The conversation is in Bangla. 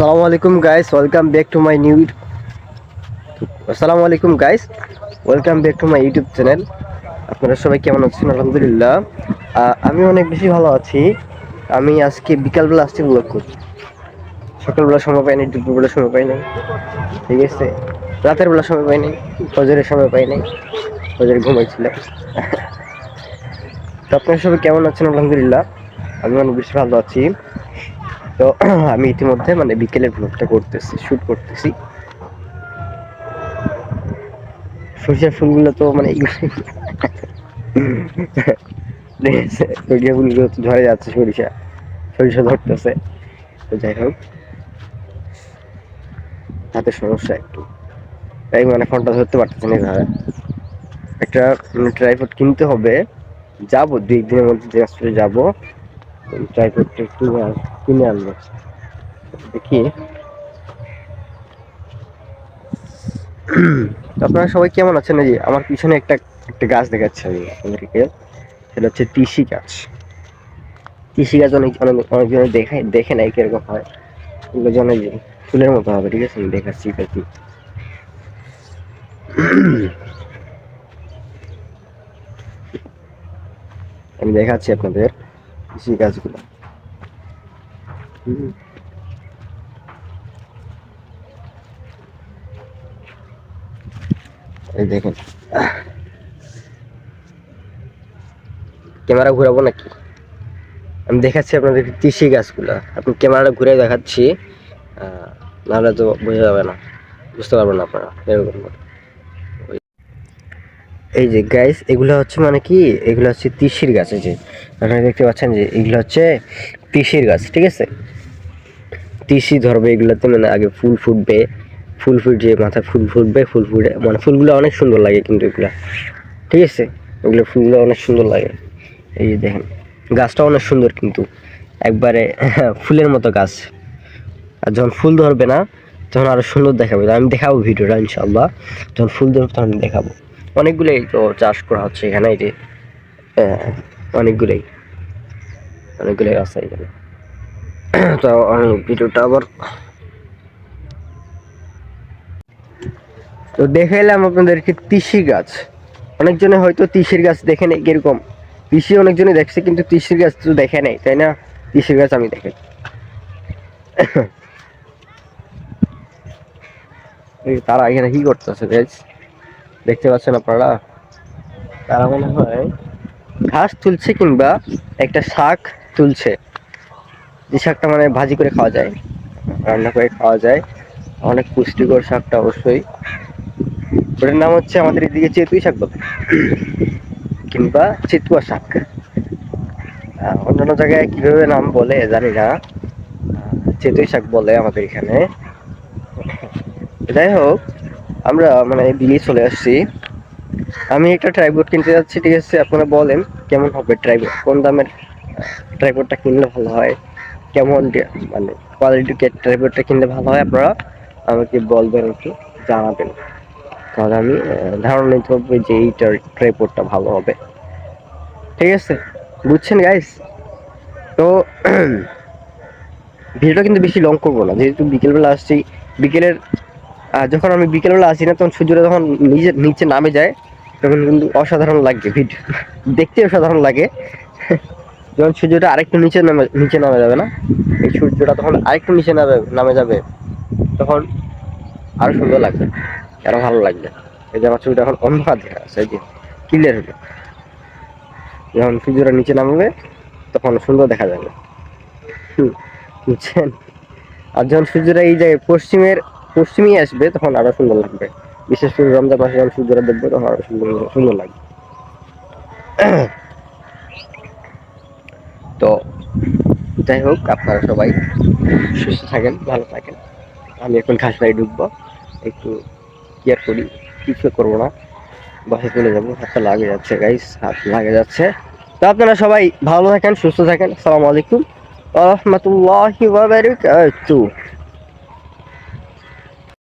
আসসালামু আলাইকুম guys welcome back to my new আসসালামু আলাইকুম guys welcome back to my YouTube channel. আপনারা সবাই কেমন আছেন? আলহামদুলিল্লাহ আমি অনেক বেশি ভালো আছি। আমি আজকে বিকালবেলা আসছি ব্লগ করছি। সকালবেলা সময় পাইনি, দুপুরবেলা সময় পাইনি, ঠিক আছে, রাতের বেলা সময় পাইনি, ফজরের সময় পাইনি, ফজরে ঘুমাইছিলাম। তো আপনারা সবাই কেমন আছেন? আলহামদুলিল্লাহ আমি অনেক বেশি ভালো আছি। তো আমি ইতিমধ্যে মানে বিকেলের ব্লগটা করতেছি, শুট করতেছি। সরিষার ফুলগুলো তো মানে সরিষা ফুলগুলো তো ঝরে যাচ্ছে, সরিষা সরিষা ধরতেছে। তো যাই হোক, হাতে সমস্যা একটু, তাই মানে ফোনটা ধরতে পারতেছি না এভাবে। একটা ট্রাইপড কিনতে হবে, যাবো 2-1 দিনের মধ্যে দিনাজপুরে যাবো, ট্রাইপডটা একটু কিনে আনবো। দেখি আপনারা সবাই কেমন আছেন? এই যে আমার পিছনে একটা একটা গাছ দেখাচ্ছি আমি আপনাদেরকে, সেটা হচ্ছে তিসি গাছ। তিসি গাছ অনেকজনে দেখে নাই কিরকম হয়, এগুলো জনে ফুলের মতো হবে, ঠিক আছে, আমি দেখাচ্ছি এটা কি। আমি দেখাচ্ছি আপনাদের তিসি গাছগুলো। এই দেখেন, ক্যামেরা ঘুরাবো নাকি? আমি দেখাচ্ছি আপনাদের তিসি গাছগুলা, আপনি ক্যামেরাটা ঘুরে দেখাচ্ছি, নাহলে তো বোঝা যাবে না, বুঝতে পারবেন না আপনারা এরকম। এই যে গাইস, এগুলো হচ্ছে মানে কি, এগুলো হচ্ছে তিসির গাছ। এই যে আপনারা দেখতে পাচ্ছেন যে এগুলো হচ্ছে তিসির গাছ, ঠিক আছে। তিসি ধরবে এগুলোতে, মানে আগে ফুল ফুটবে, ফুল ফুটে মাথায় ফুল ফুটবে, ফুল ফুটে মানে ফুলগুলো অনেক সুন্দর লাগে কিন্তু এগুলা, ঠিক আছে, ওগুলো ফুলগুলো অনেক সুন্দর লাগে। এই যে দেখেন, গাছটা অনেক সুন্দর কিন্তু একবারে ফুলের মতো গাছ। আর যখন ফুল ধরবে না তখন আরো সুন্দর দেখাবে। আমি দেখাবো ভিডিওটা ইনশাল্লাহ, যখন ফুল ধরবে তখন দেখাবো। অনেকগুলোই তো চাষ করা হচ্ছে এখানে, এই যে অনেকগুলোই অনেকগুলোই আছে এখানে। তো আমি ভিডিওটা আবার তো দেখাইলাম আপনাদেরকে তিসি গাছ। অনেকজনে হয়তো তিসির গাছ দেখে নেই কিরকম, তিসি অনেকজনে দেখছে কিন্তু তিসির গাছ তো দেখে নেই, তাই না? তিসির গাছ আমি দেখে তারা এখানে কি করতেছে গাইস, দেখতে পাচ্ছেন আপনারা? তারা মনে হয় ঘাস তুলছে কিংবা একটা শাক তুলছে। যে শাকটা মানে ভাজি করে খাওয়া যায়, রান্না করে খাওয়া যায়, অনেক পুষ্টিকর শাকটা অবশ্যই। ওটার নাম হচ্ছে আমাদের এদিকে চেতুই শাক বলে, কিংবা চিতুয়া শাক। অন্যান্য জায়গায় কিভাবে নাম বলে জানি না, চেতুই শাক বলে আমাদের এখানে। যাই হোক, আমরা মানে দিল্লি চলে আসছি। আমি একটা ট্রাইপড কিনতে যাচ্ছি, ঠিক আছে। আপনারা বলেন কেমন হবে ট্রাইপড, কোন দামের ট্রাইপডটা কিনলে ভালো হয়, কেমন মানে কোয়ালিটির ট্রাইপডটা কিনলে ভালো হয়, আপনারা আমাকে বলবেন, একটু জানাবেন, তাহলে আমি ধারণা নিতে পারবো যে এইটার ট্রাইপডটা ভালো হবে, ঠিক আছে, বুঝছেন গাইস? তো ভিডিওটা কিন্তু বেশি লং করবো না, যেহেতু বিকেলবেলা আসছি। বিকেলের যখন আমি বিকেলবেলা আসি না, তখন সূর্যটা যখন নিচে নামে যায়, তখন কিন্তু অসাধারণ লাগে ভিডিও দেখতে, অসাধারণ লাগে। যখন সূর্যটা আরেকটু নিচে নামে যাবে না, এই সূর্যটা তখন আরেকটু নিচে নামে যাবে, তখন আরো সুন্দর লাগবে, আরো ভালো লাগবে। এই যে আমার ছবিটা এখন অন্ধকার দেখা আছে, এই যে ক্লিয়ার হলো। যখন সূর্যটা নিচে নামবে তখন সুন্দর দেখা যাবে, বুঝছেন? আর যখন সূর্যটা এই জায়গায় পশ্চিমেই আসবে তখন আরো সুন্দর লাগবে। বিশেষ করে রমজান মাসে যখন সূর্যটা দেখবে তখন আরো সুন্দর সুন্দর লাগবে। তো যাই হোক, আপনারা সবাই সুস্থ থাকেন, ভালো থাকেন। আমি এখন ঘাস বাড়ি ঢুকবো, একটু কেয়ার করি, কিছু করবো না, বাসায় চলে যাবো। হাতটা লাগে যাচ্ছে গাইস, হাত লাগে যাচ্ছে। তো আপনারা সবাই ভালো থাকেন, সুস্থ থাকেন। আসসালামু আলাইকুম ওয়া রাহমাতুল্লাহি ওয়া বারাকাতুহু।